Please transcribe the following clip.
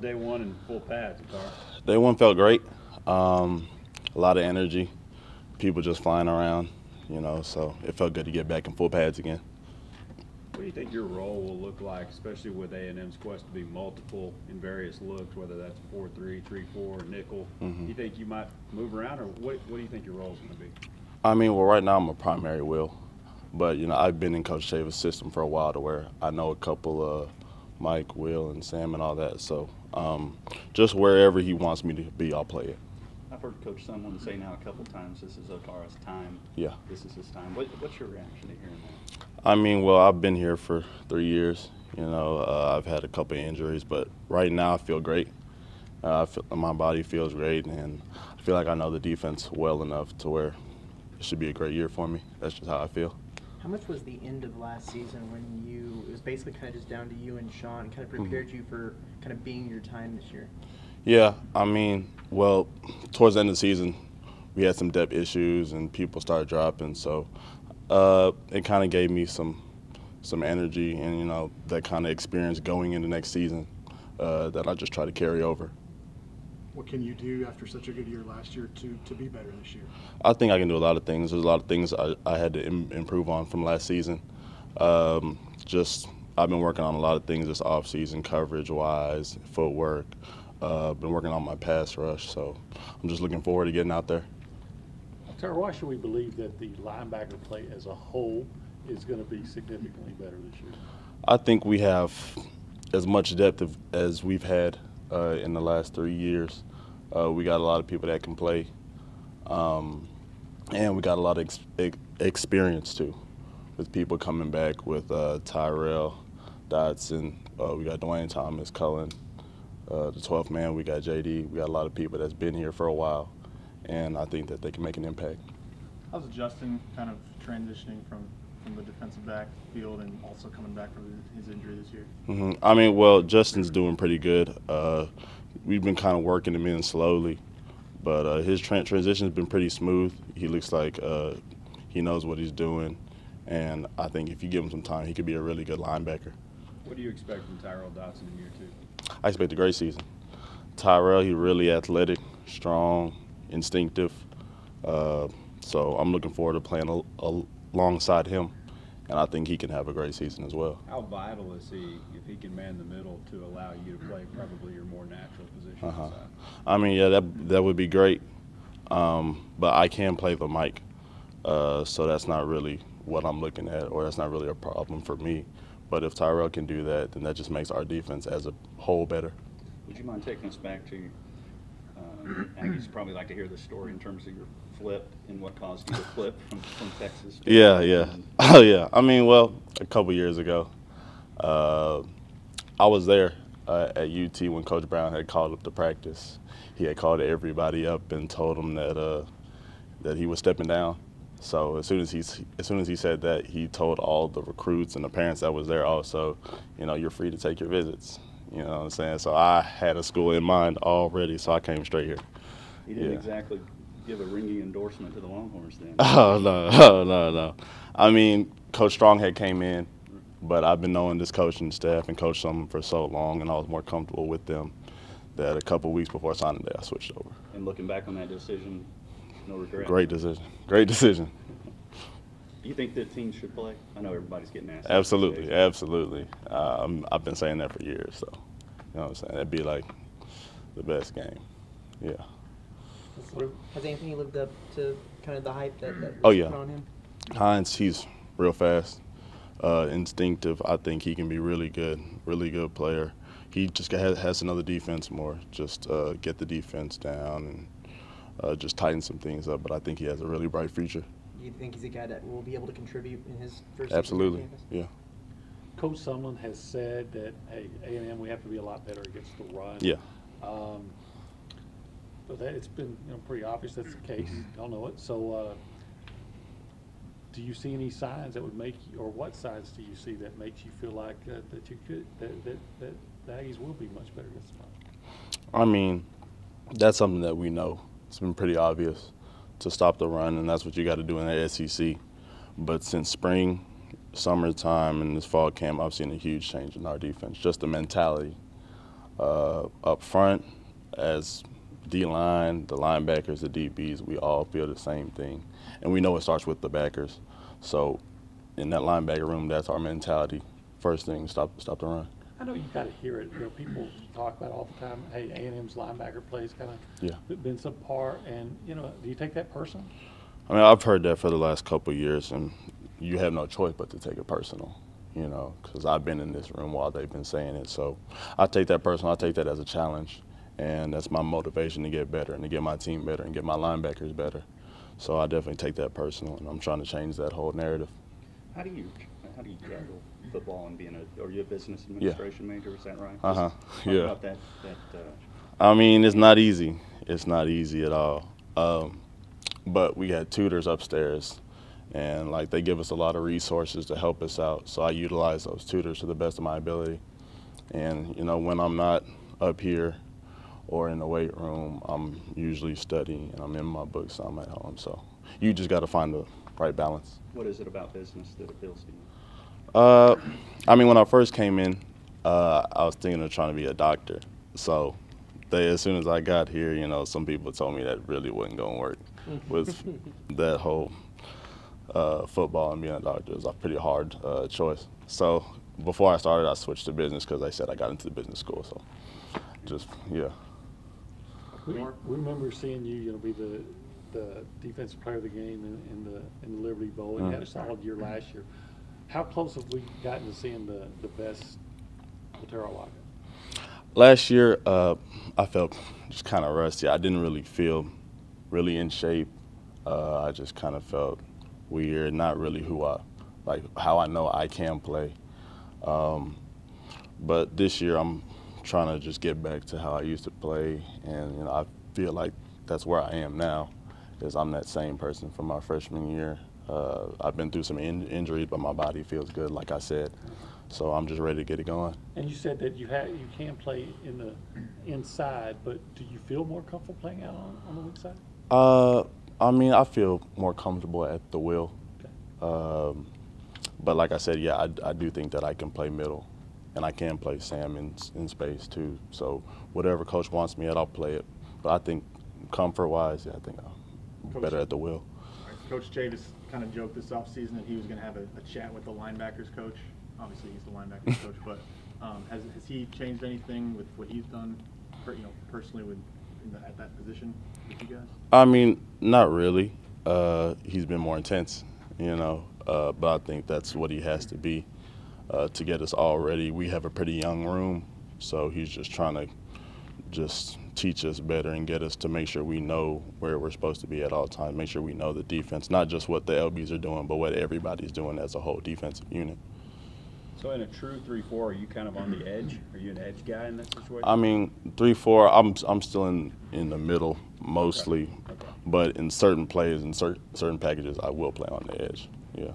day one in full pads, Otaro? Day one felt great. A lot of energy, people just flying around, so it felt good to get back in full pads again. What do you think your role will look like, especially with A&M's quest to be multiple in various looks, whether that's 4-3, 3-4, nickel? Do you think you might move around, or what do you think your role is going to be? I mean, well, right now I'm a primary will, but, I've been in Coach Shaver's system for a while to where I know a couple of Mike, Will, and Sam and all that. So just wherever he wants me to be, I'll play it. I've heard Coach someone say now a couple times, this is Otaro's time. Yeah. This is his time. What's your reaction to hearing that? I mean, well, I've been here for 3 years. I've had a couple of injuries, but right now I feel great. My body feels great, and I feel like I know the defense well enough to where it should be a great year for me. That's just how I feel. How much was the end of last season when it was basically kind of just down to you and Sean, kind of prepared you for kind of being your time this year? Yeah, I mean, well, towards the end of the season, we had some depth issues and people started dropping, so it kind of gave me some energy and, that kind of experience going into next season that I just try to carry over. What can you do after such a good year last year to be better this year? I think I can do a lot of things. There's a lot of things I had to improve on from last season. I've been working on a lot of things this offseason, coverage-wise, footwork. Been working on my pass rush, so I'm just looking forward to getting out there. Otaro, why should we believe that the linebacker play as a whole is going to be significantly better this year? I think we have as much depth as we've had in the last 3 years. We got a lot of people that can play, and we got a lot of experience too, with people coming back with Tyrell, Dotson. We got Dwayne Thomas, Cullen. The 12th man, we got JD. We got a lot of people that's been here for a while, and I think that they can make an impact. How's Justin kind of transitioning from the defensive back field and also coming back from his injury this year? I mean, well, Justin's doing pretty good. We've been kind of working him in slowly, but his transition's been pretty smooth. He looks like he knows what he's doing, and I think if you give him some time, he could be a really good linebacker. What do you expect from Tyrell Dotson in year 2? I expect a great season. Tyrell, he's really athletic, strong, instinctive. So I'm looking forward to playing alongside him, and I think he can have a great season as well. How vital is he if he can man the middle to allow you to play probably your more natural position? I mean, yeah, that would be great, but I can play the mic, so that's not really what I'm looking at, or that's not really a problem for me. But if Tyrell can do that, then that just makes our defense as a whole better. Would you mind taking us back to, Aggies probably like to hear the story in terms of your flip and what caused you to flip from Texas? Yeah. Oh, yeah. I mean, well, a couple years ago, I was there at UT when Coach Brown had called up to practice. He had called everybody up and told them that he was stepping down. So as soon as he said that, he told all the recruits and the parents that was there also, you're free to take your visits. You know what I'm saying? So I had a school in mind already, so I came straight here. He didn't exactly give a ringing endorsement to the Longhorns then. Oh, no. I mean, Coach Stronghead came in, but I've been knowing this coaching staff and Coach Sumlin for so long, and I was more comfortable with them that a couple weeks before signing day I switched over. And looking back on that decision, no regret? Great decision. Do you think that teams should play? I know everybody's getting asked. Absolutely. I've been saying that for years, so you know what I'm saying? That'd be like the best game. Yeah. Has Anthony lived up to kind of the hype that was put on him? Hines, he's real fast, instinctive. I think he can be really good player. He just has to know the defense more, just get the defense down and just tighten some things up. But I think he has a really bright future. Do you think he's a guy that will be able to contribute in his first Absolutely, season on campus? yeah. Coach Sumlin has said that, hey, A&M, we have to be a lot better against the run. Yeah. But it's been pretty obvious that's the case. Y'all know it. So do you see any signs that would make you, or what signs do you see that makes you feel like that the Aggies will be much better this month? I mean, that's something that we know. It's been pretty obvious to stop the run, and that's what you got to do in the SEC. But since spring, summertime, and this fall camp, I've seen a huge change in our defense, just the mentality. Up front, as D-line, the linebackers, the DBs, we all feel the same thing. And we know it starts with the backers. So in that linebacker room, that's our mentality. First thing, stop the run. I know you got to hear it. You know, people talk about it all the time. Hey, A&M's linebacker plays kind of been subpar, and you know, do you take that personal? I mean, I've heard that for the last couple of years, and you have no choice but to take it personal. You know, because I've been in this room while they've been saying it. So I take that personal. I take that as a challenge, and that's my motivation to get better and to get my team better and get my linebackers better. So I definitely take that personal, and I'm trying to change that whole narrative. How do you juggle football and being are you a business administration major? Is that right? Uh-huh. Talk Yeah. about that. I mean, it's not easy. It's not easy at all. But we had tutors upstairs, and like they give us a lot of resources to help us out. So I utilize those tutors to the best of my ability. And you know, when I'm not up here or in the weight room, I'm usually studying and I'm in my books. I'm at home. So you just got to find the right balance. What is it about business that appeals to you? I mean, when I first came in, I was thinking of trying to be a doctor. So as soon as I got here, you know, some people told me that really wasn't going to work with that whole football and being a doctor. It was a pretty hard choice. So before I started, I switched to business because they said I got into the business school. So just, yeah. We remember seeing you, you know, be the defensive player of the game in the Liberty Bowl, and you had a solid year last year. How close have we gotten to seeing the best Otaro Alaka? Last year, I felt just kind of rusty. I didn't really feel really in shape. I just kind of felt weird, not really how I know I can play. But this year, I'm trying to just get back to how I used to play, and you know, I feel like that's where I am now, is I'm that same person from my freshman year. I've been through some injuries, but my body feels good, like I said. So I'm just ready to get it going. And you said that you can play in the inside, but do you feel more comfortable playing out on the weak side? I mean, I feel more comfortable at the wheel. Okay. But like I said, yeah, I do think that I can play middle, and I can play Sam in space too. So whatever coach wants me at, I'll play it. But I think comfort-wise, yeah, I think I'm better at the wheel. Coach Chavis kind of joked this offseason that he was going to have a chat with the linebackers coach. Obviously, he's the linebackers coach, but has he changed anything with what he's done, personally at that position with you guys? I mean, not really. He's been more intense, you know, but I think that's what he has to be to get us all ready. We have a pretty young room, so he's just trying to just teach us better and get us to make sure we know where we're supposed to be at all times, make sure we know the defense, not just what the LBs are doing, but what everybody's doing as a whole defensive unit. So in a true 3-4, are you kind of on the edge? Are you an edge guy in that situation? I mean, 3-4, I'm still in the middle mostly, Okay. but in certain plays and certain packages, I will play on the edge. Yeah.